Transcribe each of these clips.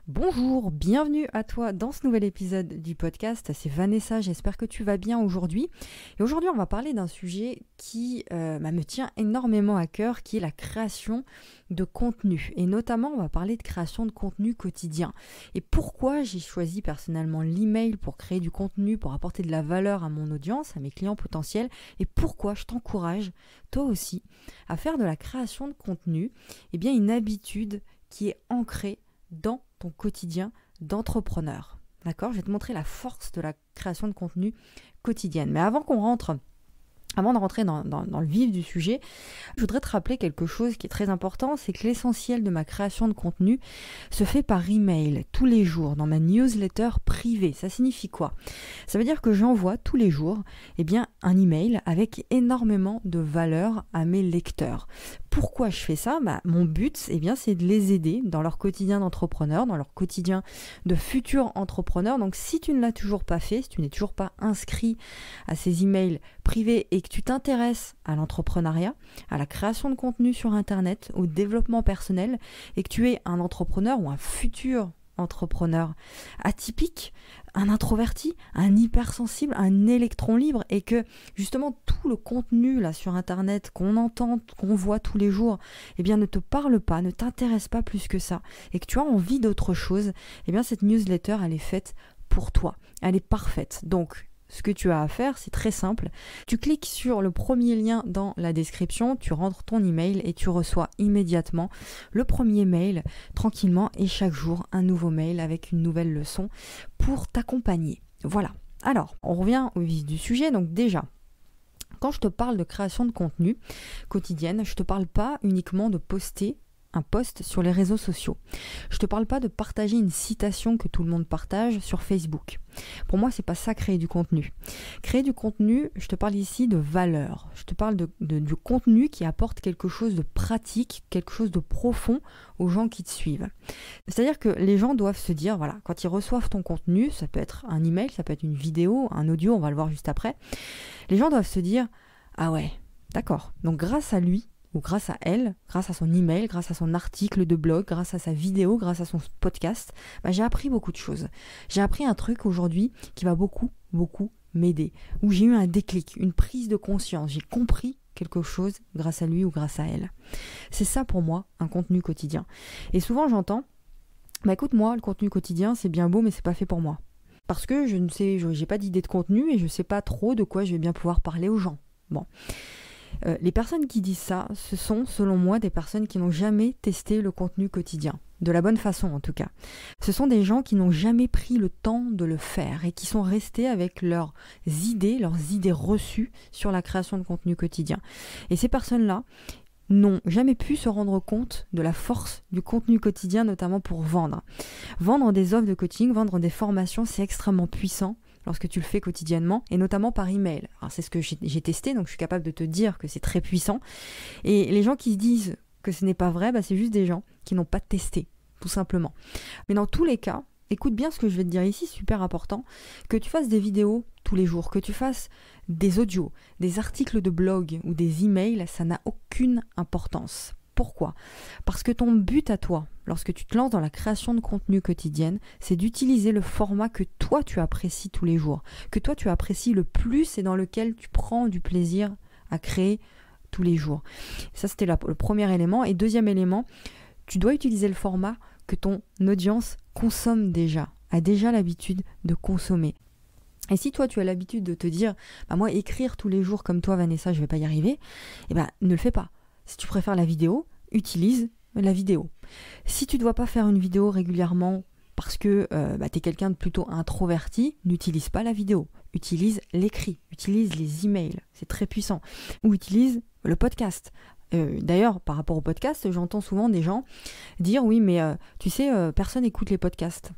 Bonjour, bienvenue à toi dans ce nouvel épisode du podcast. C'est Vanessa, j'espère que tu vas bien aujourd'hui. Et aujourd'hui, on va parler d'un sujet qui me tient énormément à cœur, qui est la création de contenu. Et notamment, on va parler de création de contenu quotidien. Et pourquoi j'ai choisi personnellement l'email pour créer du contenu, pour apporter de la valeur à mon audience, à mes clients potentiels, et pourquoi je t'encourage, toi aussi, à faire de la création de contenu, une habitude qui est ancrée dans ton quotidien d'entrepreneur. D'accord ? Je vais te montrer la force de la création de contenu quotidienne. Mais avant de rentrer dans le vif du sujet, je voudrais te rappeler quelque chose qui est très important, c'est que l'essentiel de ma création de contenu se fait par email, tous les jours, dans ma newsletter privée. Ça signifie quoi ? Ça veut dire que j'envoie tous les jours un email avec énormément de valeur à mes lecteurs. Pourquoi je fais ça ? Mon but, c'est de les aider dans leur quotidien d'entrepreneur, dans leur quotidien de futur entrepreneur. Donc, si tu ne l'as toujours pas fait, si tu n'es toujours pas inscrit à ces emails privés et que tu t'intéresses à l'entrepreneuriat, à la création de contenu sur Internet, au développement personnel, et que tu es un entrepreneur ou un futur entrepreneur atypique, un introverti, un hypersensible, un électron libre, et que justement tout le contenu là sur Internet qu'on entend, qu'on voit tous les jours, ne te parle pas, ne t'intéresse pas plus que ça, et que tu as envie d'autre chose, cette newsletter elle est faite pour toi, elle est parfaite. Donc ce que tu as à faire, c'est très simple. Tu cliques sur le premier lien dans la description, tu rentres ton email et tu reçois immédiatement le premier mail tranquillement et chaque jour un nouveau mail avec une nouvelle leçon pour t'accompagner. Voilà. Alors, on revient au vif du sujet. Donc déjà, quand je te parle de création de contenu quotidienne, je ne te parle pas uniquement de poster un post sur les réseaux sociaux. Je te parle pas de partager une citation que tout le monde partage sur Facebook. Pour moi, c'est pas ça créer du contenu. Créer du contenu, je te parle ici de valeur. Je te parle du contenu qui apporte quelque chose de pratique, quelque chose de profond aux gens qui te suivent. C'est-à-dire que les gens doivent se dire, voilà, quand ils reçoivent ton contenu, ça peut être un email, ça peut être une vidéo, un audio, on va le voir juste après. Les gens doivent se dire, ah ouais, d'accord. Donc grâce à lui, ou grâce à elle, grâce à son email, grâce à son article de blog, grâce à sa vidéo, grâce à son podcast, j'ai appris beaucoup de choses. J'ai appris un truc aujourd'hui qui va beaucoup m'aider, où j'ai eu un déclic, une prise de conscience, j'ai compris quelque chose grâce à lui ou grâce à elle. C'est ça pour moi, un contenu quotidien. Et souvent j'entends, écoute, moi, le contenu quotidien, c'est bien beau, mais c'est pas fait pour moi. Parce que j'ai pas d'idée de contenu et je sais pas trop de quoi je vais bien pouvoir parler aux gens. Bon. Les personnes qui disent ça, ce sont, selon moi, des personnes qui n'ont jamais testé le contenu quotidien. De la bonne façon, en tout cas. Ce sont des gens qui n'ont jamais pris le temps de le faire et qui sont restés avec leurs idées reçues sur la création de contenu quotidien. Et ces personnes-là n'ont jamais pu se rendre compte de la force du contenu quotidien, notamment pour vendre. Vendre des offres de coaching, vendre des formations, c'est extrêmement puissant lorsque tu le fais quotidiennement, et notamment par email. Alors c'est ce que j'ai testé, donc je suis capable de te dire que c'est très puissant. Et les gens qui se disent que ce n'est pas vrai, c'est juste des gens qui n'ont pas testé, tout simplement. Mais dans tous les cas, écoute bien ce que je vais te dire ici, super important, que tu fasses des vidéos tous les jours, que tu fasses des audios, des articles de blog ou des emails, ça n'a aucune importance. Pourquoi ? Parce que ton but à toi, lorsque tu te lances dans la création de contenu quotidienne, c'est d'utiliser le format que toi tu apprécies tous les jours, que toi tu apprécies le plus et dans lequel tu prends du plaisir à créer tous les jours. Ça, c'était le premier élément. Et deuxième élément, tu dois utiliser le format que ton audience consomme déjà, a déjà l'habitude de consommer. Et si toi tu as l'habitude de te dire, moi écrire tous les jours comme toi Vanessa, je vais pas y arriver, ne le fais pas. Si tu préfères la vidéo, utilise la vidéo. Si tu ne dois pas faire une vidéo régulièrement parce que tu es quelqu'un de plutôt introverti, n'utilise pas la vidéo. Utilise l'écrit, utilise les emails, c'est très puissant. Ou utilise le podcast. D'ailleurs, par rapport au podcast, j'entends souvent des gens dire « Oui, mais tu sais, personne n'écoute les podcasts ».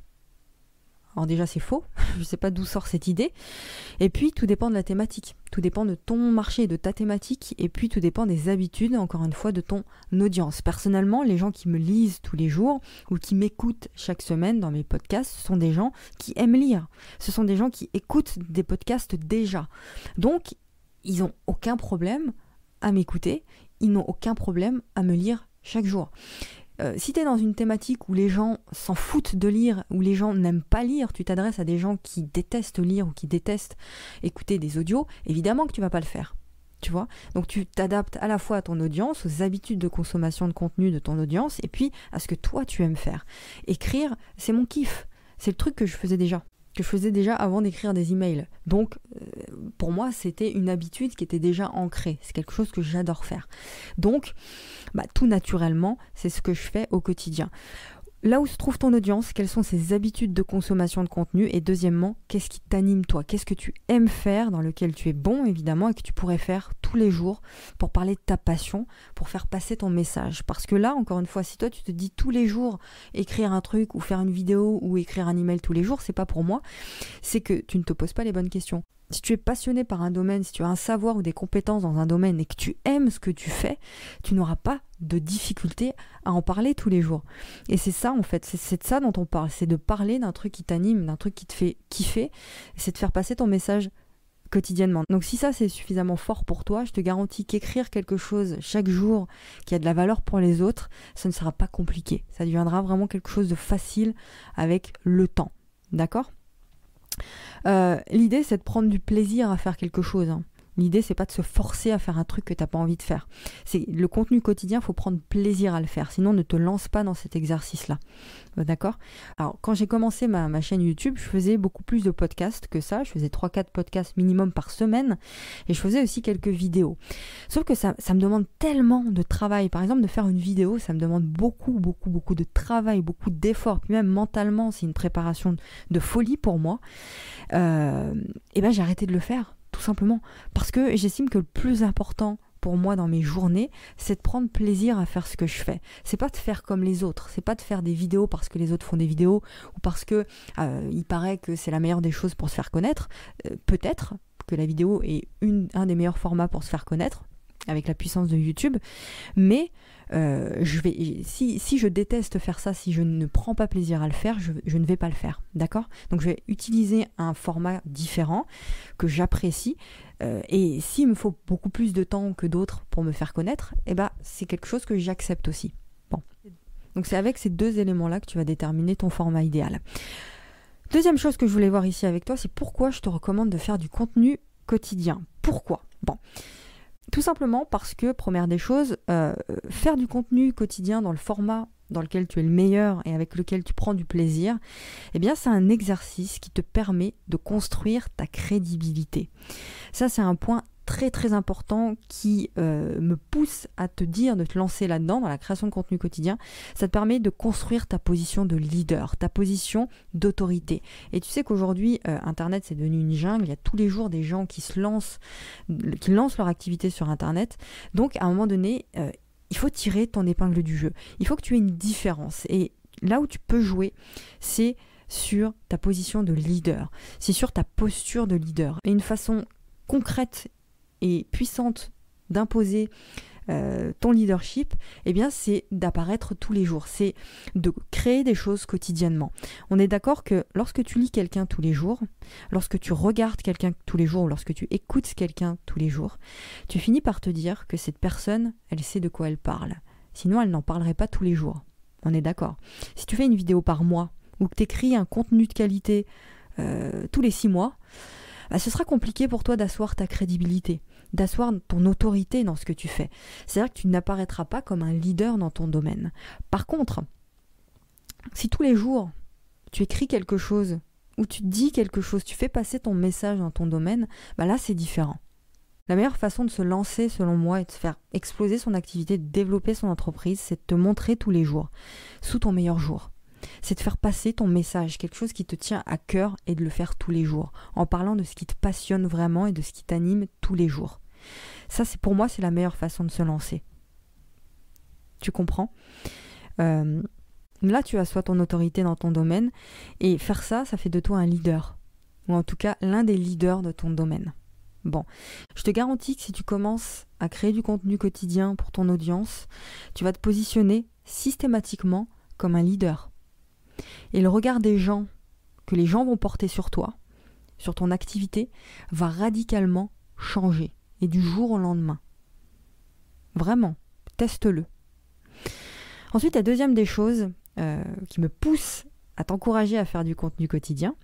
Alors déjà, c'est faux. Je ne sais pas d'où sort cette idée. Et puis, tout dépend de la thématique. Tout dépend de ton marché, de ta thématique. Et puis, tout dépend des habitudes, encore une fois, de ton audience. Personnellement, les gens qui me lisent tous les jours ou qui m'écoutent chaque semaine dans mes podcasts, ce sont des gens qui aiment lire. Ce sont des gens qui écoutent des podcasts déjà. Donc, ils n'ont aucun problème à m'écouter. Ils n'ont aucun problème à me lire chaque jour. Si tu es dans une thématique où les gens s'en foutent de lire, où les gens n'aiment pas lire, tu t'adresses à des gens qui détestent lire ou qui détestent écouter des audios, évidemment que tu vas pas le faire. Tu vois ? Donc tu t'adaptes à la fois à ton audience, aux habitudes de consommation de contenu de ton audience, et puis à ce que toi tu aimes faire. Écrire, c'est mon kiff. C'est le truc que je faisais déjà avant d'écrire des emails. Donc, pour moi, c'était une habitude qui était déjà ancrée. C'est quelque chose que j'adore faire. Donc, tout naturellement, c'est ce que je fais au quotidien. Là où se trouve ton audience, quelles sont ses habitudes de consommation de contenu, et deuxièmement, qu'est-ce qui t'anime toi ? Qu'est-ce que tu aimes faire, dans lequel tu es bon évidemment, et que tu pourrais faire tous les jours pour parler de ta passion, pour faire passer ton message. Parce que là, encore une fois, si toi tu te dis tous les jours écrire un truc ou faire une vidéo ou écrire un email tous les jours, c'est pas pour moi, c'est que tu ne te poses pas les bonnes questions. Si tu es passionné par un domaine, si tu as un savoir ou des compétences dans un domaine et que tu aimes ce que tu fais, tu n'auras pas de difficulté à en parler tous les jours. Et c'est ça en fait, c'est de ça dont on parle, c'est de parler d'un truc qui t'anime, d'un truc qui te fait kiffer, c'est de faire passer ton message quotidiennement. Donc si ça c'est suffisamment fort pour toi, je te garantis qu'écrire quelque chose chaque jour qui a de la valeur pour les autres, ça ne sera pas compliqué. Ça deviendra vraiment quelque chose de facile avec le temps. D'accord ? L'idée c'est de prendre du plaisir à faire quelque chose. L'idée c'est pas de se forcer à faire un truc que t'as pas envie de faire. C'est le contenu quotidien, faut prendre plaisir à le faire. Sinon ne te lance pas dans cet exercice-là. D'accord ? Alors quand j'ai commencé ma chaîne YouTube, je faisais beaucoup plus de podcasts que ça. Je faisais 3-4 podcasts minimum par semaine. Et je faisais aussi quelques vidéos. Sauf que ça me demande tellement de travail. Par exemple, de faire une vidéo, ça me demande beaucoup de travail, beaucoup d'efforts. Puis même mentalement, c'est une préparation de folie pour moi. Et j'ai arrêté de le faire. Tout simplement, parce que j'estime que le plus important pour moi dans mes journées, c'est de prendre plaisir à faire ce que je fais. C'est pas de faire comme les autres, c'est pas de faire des vidéos parce que les autres font des vidéos ou parce que il paraît que c'est la meilleure des choses pour se faire connaître. Peut-être que la vidéo est un des meilleurs formats pour se faire connaître avec la puissance de YouTube, mais si je déteste faire ça, si je ne prends pas plaisir à le faire, je ne vais pas le faire, d'accord ? Donc je vais utiliser un format différent que j'apprécie, et s'il me faut beaucoup plus de temps que d'autres pour me faire connaître, c'est quelque chose que j'accepte aussi. Bon. Donc c'est avec ces deux éléments-là que tu vas déterminer ton format idéal. Deuxième chose que je voulais voir ici avec toi, c'est pourquoi je te recommande de faire du contenu quotidien. Pourquoi ? Bon. Tout simplement parce que, première des choses, faire du contenu quotidien dans le format dans lequel tu es le meilleur et avec lequel tu prends du plaisir, c'est un exercice qui te permet de construire ta crédibilité. Ça, c'est un point très très important qui me pousse à te dire de te lancer là-dedans, dans la création de contenu quotidien. Ça te permet de construire ta position de leader, ta position d'autorité. Et tu sais qu'aujourd'hui, Internet, c'est devenu une jungle. Il y a tous les jours des gens qui lancent leur activité sur Internet. Donc, à un moment donné, il faut tirer ton épingle du jeu. Il faut que tu aies une différence. Et là où tu peux jouer, c'est sur ta position de leader. C'est sur ta posture de leader. Et une façon concrète et puissante d'imposer ton leadership, c'est d'apparaître tous les jours, c'est de créer des choses quotidiennement. On est d'accord que lorsque tu lis quelqu'un tous les jours, lorsque tu regardes quelqu'un tous les jours, ou lorsque tu écoutes quelqu'un tous les jours, tu finis par te dire que cette personne, elle sait de quoi elle parle. Sinon, elle n'en parlerait pas tous les jours. On est d'accord. Si tu fais une vidéo par mois, ou que tu écris un contenu de qualité tous les 6 mois, ce sera compliqué pour toi d'asseoir ta crédibilité, d'asseoir ton autorité dans ce que tu fais. C'est-à-dire que tu n'apparaîtras pas comme un leader dans ton domaine. Par contre, si tous les jours, tu écris quelque chose, ou tu dis quelque chose, tu fais passer ton message dans ton domaine, là c'est différent. La meilleure façon de se lancer, selon moi, et de faire exploser son activité, de développer son entreprise, c'est de te montrer tous les jours, sous ton meilleur jour. C'est de faire passer ton message, quelque chose qui te tient à cœur, et de le faire tous les jours, en parlant de ce qui te passionne vraiment et de ce qui t'anime tous les jours. Ça, pour moi, c'est la meilleure façon de se lancer. Tu comprends ? Là, tu assois ton autorité dans ton domaine, et faire ça, ça fait de toi un leader, ou en tout cas l'un des leaders de ton domaine. Bon, je te garantis que si tu commences à créer du contenu quotidien pour ton audience, tu vas te positionner systématiquement comme un leader. Et le regard des gens, que les gens vont porter sur toi, sur ton activité, va radicalement changer, et du jour au lendemain. Vraiment, teste-le. Ensuite, la deuxième des choses qui me pousse à t'encourager à faire du contenu quotidien,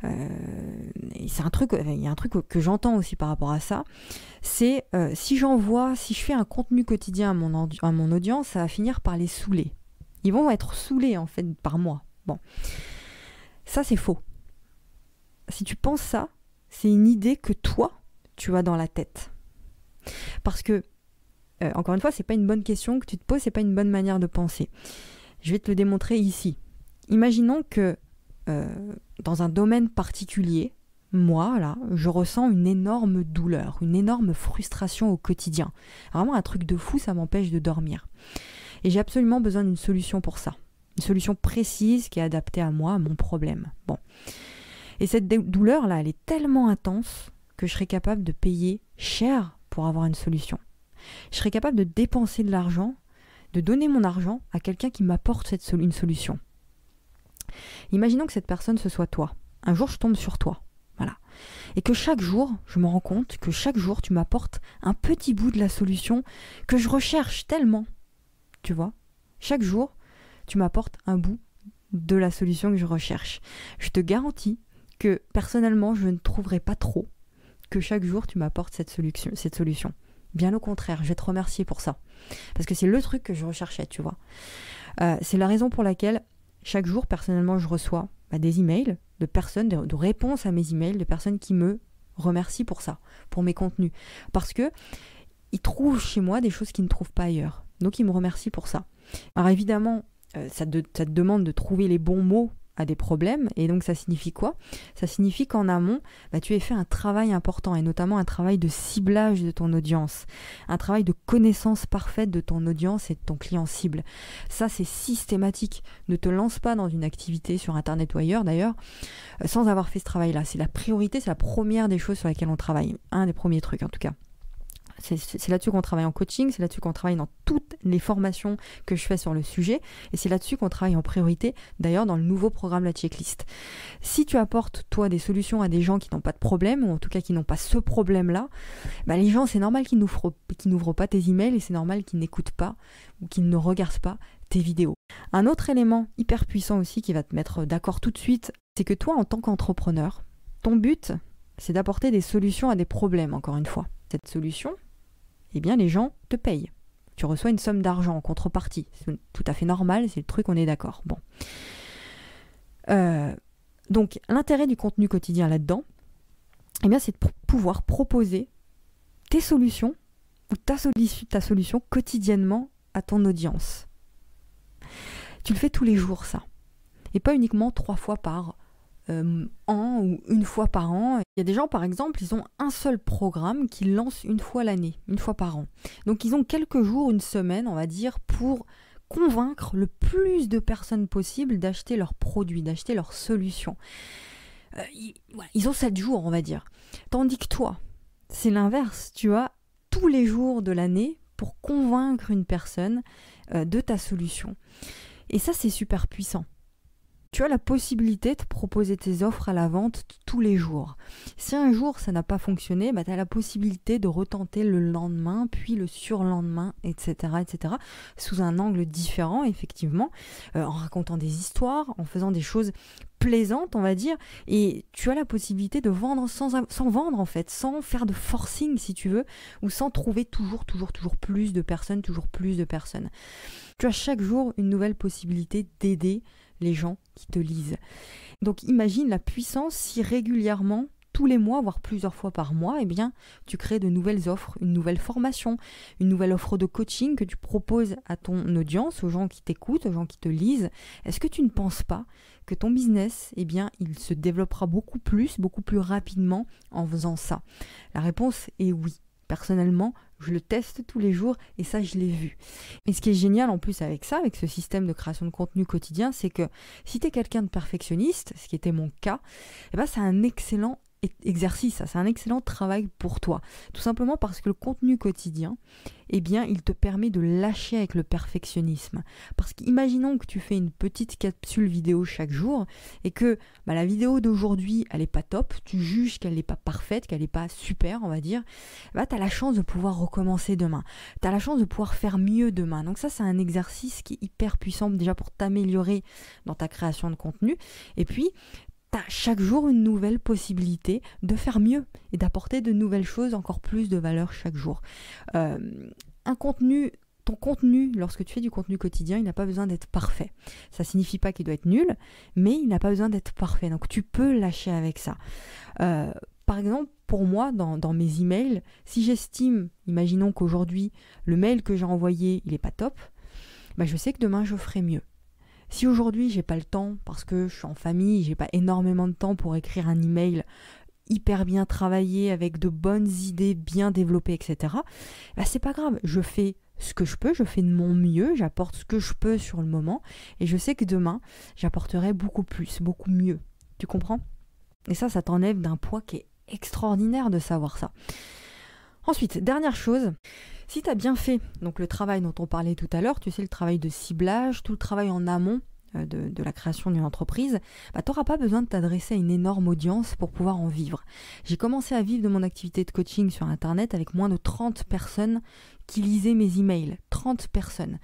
et c'est il y a un truc que j'entends aussi par rapport à ça, c'est si je fais un contenu quotidien à mon audience, ça va finir par les saouler. Ils vont être saoulés en fait par moi. Bon, ça c'est faux. Si tu penses ça, c'est une idée que toi, tu as dans la tête. Parce que, encore une fois, c'est pas une bonne question que tu te poses, c'est pas une bonne manière de penser. Je vais te le démontrer ici. Imaginons que dans un domaine particulier, moi, là, je ressens une énorme douleur, une énorme frustration au quotidien. Vraiment un truc de fou, ça m'empêche de dormir. Et j'ai absolument besoin d'une solution pour ça. Une solution précise qui est adaptée à moi, à mon problème. Bon. Et cette douleur-là, elle est tellement intense que je serais capable de payer cher pour avoir une solution. Je serais capable de dépenser de l'argent, de donner mon argent à quelqu'un qui m'apporte une solution. Imaginons que cette personne, ce soit toi. Un jour, je tombe sur toi. Voilà. Et que chaque jour, je me rends compte que chaque jour, tu m'apportes un petit bout de la solution que je recherche tellement. Tu vois ? Chaque jour, tu m'apportes un bout de la solution que je recherche. Je te garantis que personnellement, je ne trouverai pas trop que chaque jour, tu m'apportes cette solution. Bien au contraire, je vais te remercier pour ça. Parce que c'est le truc que je recherchais, tu vois. C'est la raison pour laquelle chaque jour, personnellement, je reçois des emails de personnes, de réponses à mes emails, de personnes qui me remercient pour ça, pour mes contenus. Parce que ils trouvent chez moi des choses qu'ils ne trouvent pas ailleurs. Donc, ils me remercient pour ça. Alors évidemment, ça te demande de trouver les bons mots à des problèmes. Et donc, ça signifie quoi ? Ça signifie qu'en amont, tu as fait un travail important, et notamment un travail de ciblage de ton audience, un travail de connaissance parfaite de ton audience et de ton client cible. Ça, c'est systématique. Ne te lance pas dans une activité sur Internet ou ailleurs, d'ailleurs, sans avoir fait ce travail-là. C'est la priorité, c'est la première des choses sur lesquelles on travaille. Un des premiers trucs, en tout cas. C'est là-dessus qu'on travaille en coaching, c'est là-dessus qu'on travaille dans toutes les formations que je fais sur le sujet, et c'est là-dessus qu'on travaille en priorité, d'ailleurs dans le nouveau programme La Checklist. Si tu apportes, toi, des solutions à des gens qui n'ont pas de problème, ou en tout cas qui n'ont pas ce problème-là, les gens, c'est normal qu'ils n'ouvrent pas tes emails, et c'est normal qu'ils n'écoutent pas, ou qu'ils ne regardent pas tes vidéos. Un autre élément hyper puissant aussi qui va te mettre d'accord tout de suite, c'est que toi, en tant qu'entrepreneur, ton but, c'est d'apporter des solutions à des problèmes, encore une fois. Cette solution, eh bien les gens te payent. Tu reçois une somme d'argent en contrepartie. C'est tout à fait normal, c'est le truc, on est d'accord. Bon. Donc l'intérêt du contenu quotidien là-dedans, eh bien, c'est de pouvoir proposer tes solutions ou ta solution quotidiennement à ton audience. Tu le fais tous les jours, ça. Et pas uniquement 3 fois par an ou une fois par an. Il y a des gens, par exemple, ils ont un seul programme qu'ils lancent une fois l'année, une fois par an. Donc ils ont quelques jours, une semaine, on va dire, pour convaincre le plus de personnes possible d'acheter leurs produits, d'acheter leurs solutions. Ils ont 7 jours, on va dire. Tandis que toi, c'est l'inverse. Tu as tous les jours de l'année pour convaincre une personne de ta solution. Et ça, c'est super puissant. Tu as la possibilité de proposer tes offres à la vente tous les jours. Si un jour ça n'a pas fonctionné, tu as la possibilité de retenter le lendemain, puis le surlendemain, etc., sous un angle différent, effectivement, en racontant des histoires, en faisant des choses plaisantes, on va dire, et tu as la possibilité de vendre sans vendre, en fait, sans faire de forcing, si tu veux, ou sans trouver toujours plus de personnes, Tu as chaque jour une nouvelle possibilité d'aider les gens qui te lisent. Donc imagine la puissance si régulièrement, tous les mois, voire plusieurs fois par mois, eh bien, tu crées de nouvelles offres, une nouvelle formation, une nouvelle offre de coaching que tu proposes à ton audience, aux gens qui t'écoutent, aux gens qui te lisent. Est-ce que tu ne penses pas que ton business, eh bien, il se développera beaucoup plus rapidement en faisant ça ? La réponse est oui. Personnellement, je le teste tous les jours et ça, je l'ai vu. Et ce qui est génial en plus avec ça, avec ce système de création de contenu quotidien, c'est que si tu es quelqu'un de perfectionniste, ce qui était mon cas, eh ben, c'est un excellent exercice, ça c'est un excellent travail pour toi. Tout simplement parce que le contenu quotidien, eh bien, il te permet de lâcher avec le perfectionnisme. Parce qu'imaginons que tu fais une petite capsule vidéo chaque jour et que la vidéo d'aujourd'hui, elle n'est pas top, tu juges qu'elle n'est pas parfaite, qu'elle n'est pas super, on va dire, tu as la chance de pouvoir recommencer demain. Tu as la chance de pouvoir faire mieux demain. Donc ça, c'est un exercice qui est hyper puissant déjà pour t'améliorer dans ta création de contenu. Et puis, tu as chaque jour une nouvelle possibilité de faire mieux et d'apporter de nouvelles choses, encore plus de valeur chaque jour. Ton contenu, lorsque tu fais du contenu quotidien, il n'a pas besoin d'être parfait. Ça ne signifie pas qu'il doit être nul, mais il n'a pas besoin d'être parfait. Donc tu peux lâcher avec ça. Par exemple, pour moi, dans mes emails, si j'estime, imaginons qu'aujourd'hui, le mail que j'ai envoyé, il n'est pas top, je sais que demain, je ferai mieux. Si aujourd'hui, j'ai pas le temps, parce que je suis en famille, j'ai pas énormément de temps pour écrire un email hyper bien travaillé, avec de bonnes idées bien développées, etc., c'est pas grave. Je fais ce que je peux, je fais de mon mieux, j'apporte ce que je peux sur le moment, et je sais que demain, j'apporterai beaucoup plus, beaucoup mieux. Tu comprends ? Et ça t'enlève d'un poids qui est extraordinaire de savoir ça. Ensuite, dernière chose, si tu as bien fait donc le travail dont on parlait tout à l'heure, tu sais, le travail de ciblage, tout le travail en amont de la création d'une entreprise, tu n'auras pas besoin de t'adresser à une énorme audience pour pouvoir en vivre. J'ai commencé à vivre de mon activité de coaching sur Internet avec moins de 30 personnes qui lisaient mes emails. 30 personnes.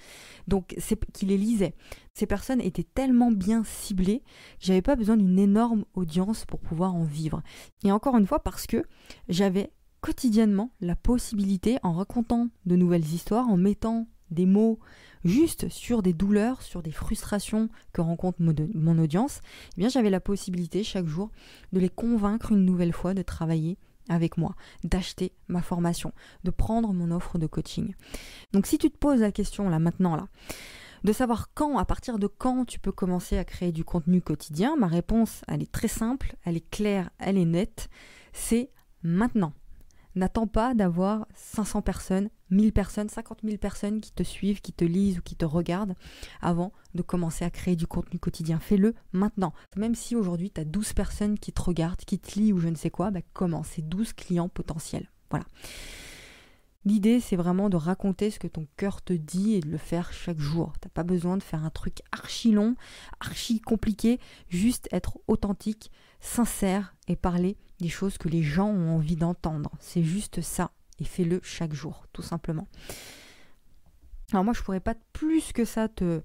Donc, qui les lisaient. Ces personnes étaient tellement bien ciblées que j'avais pas besoin d'une énorme audience pour pouvoir en vivre. Et encore une fois, parce que j'avais quotidiennement la possibilité, en racontant de nouvelles histoires, en mettant des mots juste sur des douleurs, sur des frustrations que rencontre mon audience, eh bien j'avais la possibilité chaque jour de les convaincre une nouvelle fois de travailler avec moi, d'acheter ma formation, de prendre mon offre de coaching. Donc si tu te poses la question maintenant, de savoir à partir de quand tu peux commencer à créer du contenu quotidien, ma réponse, elle est très simple, elle est claire, elle est nette, c'est maintenant. N'attends pas d'avoir 500 personnes, 1000 personnes, 50 000 personnes qui te suivent, qui te lisent ou qui te regardent avant de commencer à créer du contenu quotidien. Fais-le maintenant. Même si aujourd'hui tu as 12 personnes qui te regardent, qui te lisent ou je ne sais quoi, commence. C'est 12 clients potentiels. Voilà. L'idée, c'est vraiment de raconter ce que ton cœur te dit et de le faire chaque jour. Tu n'as pas besoin de faire un truc archi long, archi compliqué, juste être authentique, sincère et parler des choses que les gens ont envie d'entendre. C'est juste ça et fais-le chaque jour, tout simplement. Alors moi, je ne pourrais pas plus que ça te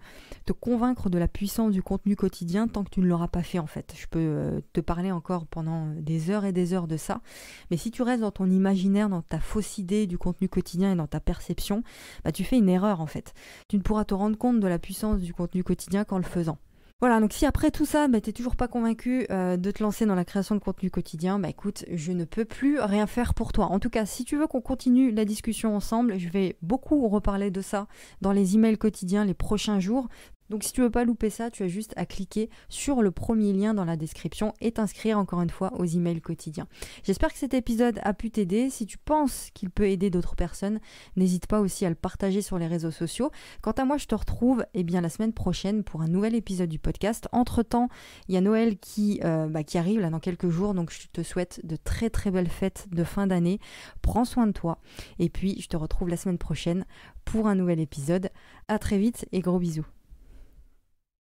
convaincre de la puissance du contenu quotidien tant que tu ne l'auras pas fait en fait. Je peux te parler encore pendant des heures et des heures de ça. Mais si tu restes dans ton imaginaire, dans ta fausse idée du contenu quotidien et dans ta perception, tu fais une erreur en fait. Tu ne pourras te rendre compte de la puissance du contenu quotidien qu'en le faisant. Voilà, donc si après tout ça, t'es toujours pas convaincu de te lancer dans la création de contenu quotidien, écoute, je ne peux plus rien faire pour toi. En tout cas, si tu veux qu'on continue la discussion ensemble, je vais beaucoup reparler de ça dans les emails quotidiens les prochains jours. Donc si tu veux pas louper ça, tu as juste à cliquer sur le premier lien dans la description et t'inscrire encore une fois aux emails quotidiens. J'espère que cet épisode a pu t'aider. Si tu penses qu'il peut aider d'autres personnes, n'hésite pas aussi à le partager sur les réseaux sociaux. Quant à moi, je te retrouve la semaine prochaine pour un nouvel épisode du podcast. Entre-temps, il y a Noël qui arrive là dans quelques jours, donc je te souhaite de très très belles fêtes de fin d'année. Prends soin de toi et puis je te retrouve la semaine prochaine pour un nouvel épisode. À très vite et gros bisous.